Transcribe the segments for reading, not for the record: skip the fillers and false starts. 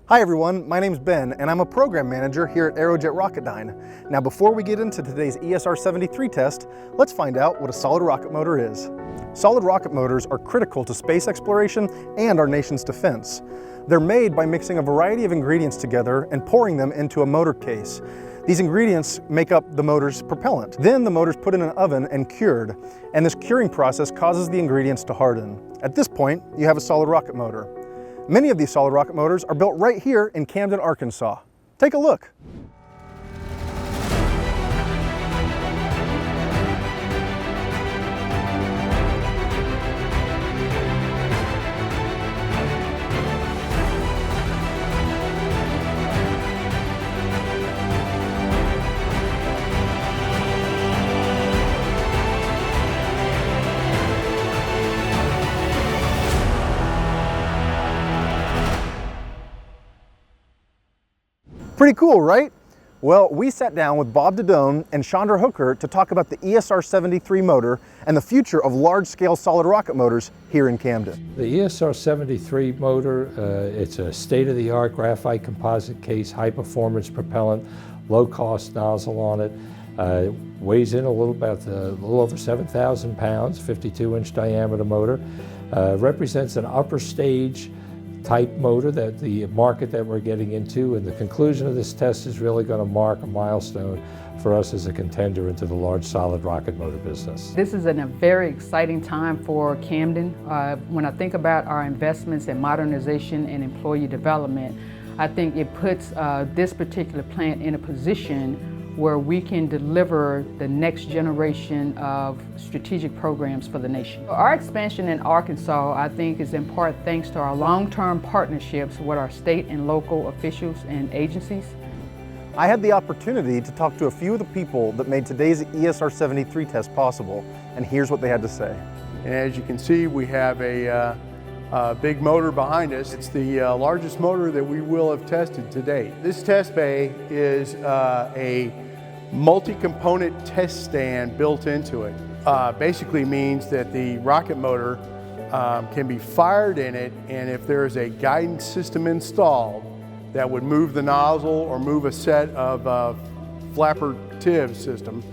Hi everyone, my name's Ben and I'm a program manager here at Aerojet Rocketdyne. Now before we get into today's ESR-73 test, let's find out what a solid rocket motor is. Solid rocket motors are critical to space exploration and our nation's defense. They're made by mixing a variety of ingredients together and pouring them into a motor case. These ingredients make up the motor's propellant. Then the motor's put in an oven and cured, and this curing process causes the ingredients to harden. At this point, you have a solid rocket motor. Many of these solid rocket motors are built right here in Camden, Arkansas. Take a look. Pretty cool, right? Well, we sat down with Bob Dodone and Chandra Hooker to talk about the ESR-73 motor and the future of large-scale solid rocket motors here in Camden. The ESR-73 motor, it's a state-of-the-art graphite composite case, high-performance propellant, low-cost nozzle on it. Weighs in a little over 7,000 pounds, 52-inch diameter motor. Represents an upper stage type motor, that the market that we're getting into, and the conclusion of this test is really going to mark a milestone for us as a contender into the large solid rocket motor business. This is a very exciting time for Camden. When I think about our investments in modernization and employee development, I think it puts this particular plant in a position where we can deliver the next generation of strategic programs for the nation. Our expansion in Arkansas, I think, is in part thanks to our long-term partnerships with our state and local officials and agencies. I had the opportunity to talk to a few of the people that made today's ESR-73 test possible, and here's what they had to say. And as you can see, we have a big motor behind us. It's the largest motor that we will have tested to date. This test bay is a multi-component test stand built into it. Basically means that the rocket motor can be fired in it, and if there is a guidance system installed that would move the nozzle or move a set of flapper TIV system,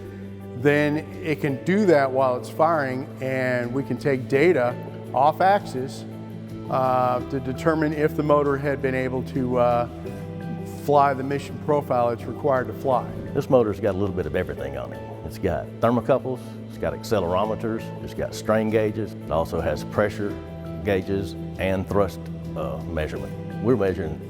then it can do that while it's firing, and we can take data off axis to determine if the motor had been able to fly the mission profile it's required to fly. This motor's got a little bit of everything on it. It's got thermocouples, it's got accelerometers, it's got strain gauges, it also has pressure gauges and thrust measurement. We're measuring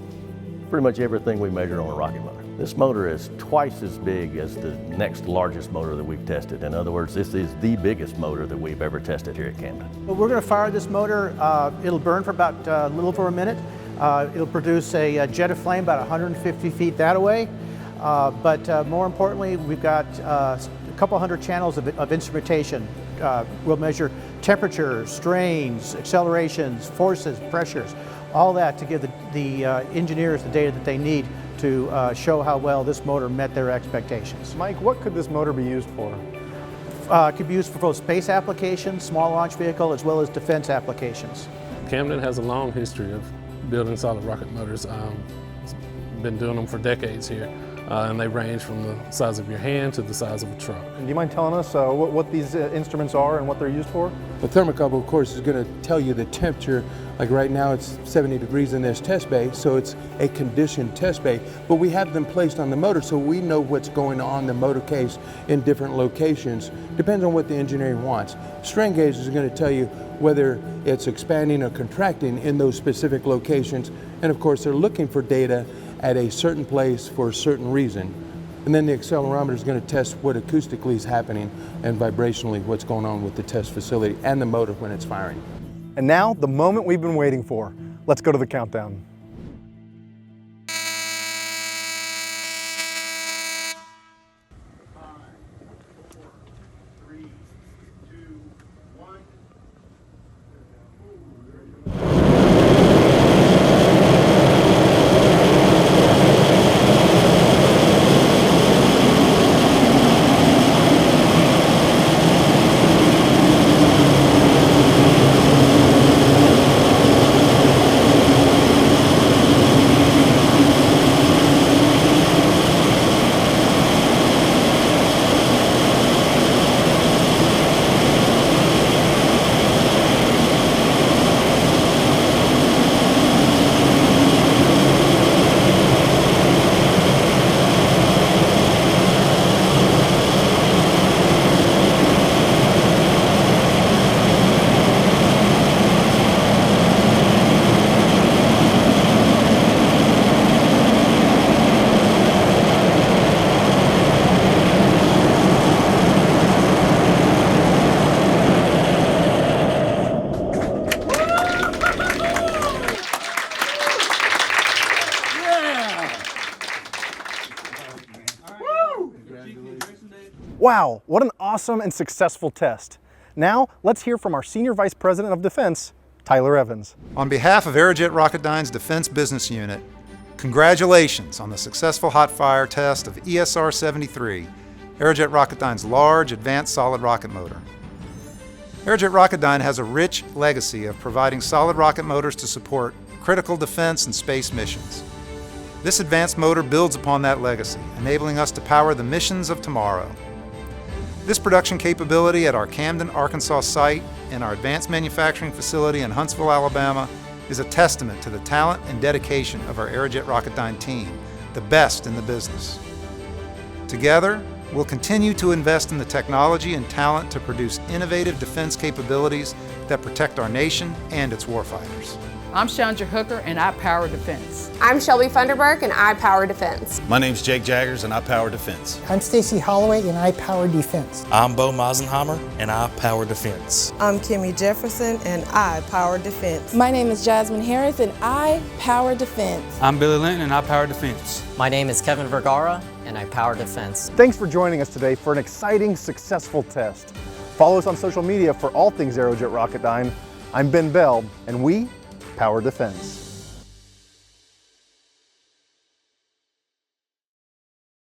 pretty much everything we measure on a rocket motor. This motor is twice as big as the next largest motor that we've tested. In other words, this is the biggest motor that we've ever tested here at Camden. Well, we're going to fire this motor. It'll burn for about a little over a minute. It'll produce a jet of flame about 150 feet that way. But more importantly, we've got a couple hundred channels of instrumentation. We'll measure temperature, strains, accelerations, forces, pressures, all that to give the engineers the data that they need to show how well this motor met their expectations. Mike, what could this motor be used for? It could be used for both space applications, small launch vehicle, as well as defense applications. Camden has a long history of building solid rocket motors. Been doing them for decades here. And they range from the size of your hand to the size of a truck. Do you mind telling us what these instruments are and what they're used for? The thermocouple, of course, is going to tell you the temperature. Like right now, it's 70 degrees in this test bay, so it's a conditioned test bay. But we have them placed on the motor, so we know what's going on the motor case in different locations. Depends on what the engineering wants. Strain gauge is going to tell you whether it's expanding or contracting in those specific locations. And of course, they're looking for data at a certain place for a certain reason. And then the accelerometer is going to test what acoustically is happening and vibrationally what's going on with the test facility and the motor when it's firing. And now, the moment we've been waiting for. Let's go to the countdown. Wow, what an awesome and successful test. Now, let's hear from our Senior Vice President of Defense, Tyler Evans. On behalf of Aerojet Rocketdyne's Defense Business Unit, congratulations on the successful hot fire test of ESR-73, Aerojet Rocketdyne's large advanced solid rocket motor. Aerojet Rocketdyne has a rich legacy of providing solid rocket motors to support critical defense and space missions. This advanced motor builds upon that legacy, enabling us to power the missions of tomorrow. This production capability at our Camden, Arkansas site and our advanced manufacturing facility in Huntsville, Alabama is a testament to the talent and dedication of our Aerojet Rocketdyne team, the best in the business. Together, we'll continue to invest in the technology and talent to produce innovative defense capabilities that protect our nation and its warfighters. I'm Chandra Hooker, and I power defense. I'm Shelby Funderburk, and I power defense. My name's Jake Jaggers, and I power defense. I'm Stacy Holloway, and I power defense. I'm Bo Meisenheimer, and I power defense. I'm Kimmy Jefferson, and I power defense. My name is Jasmine Harris, and I power defense. I'm Billy Linton, and I power defense. My name is Kevin Vergara, and I power defense. Thanks for joining us today for an exciting, successful test. Follow us on social media for all things Aerojet Rocketdyne. I'm Ben Bell, and we power defense.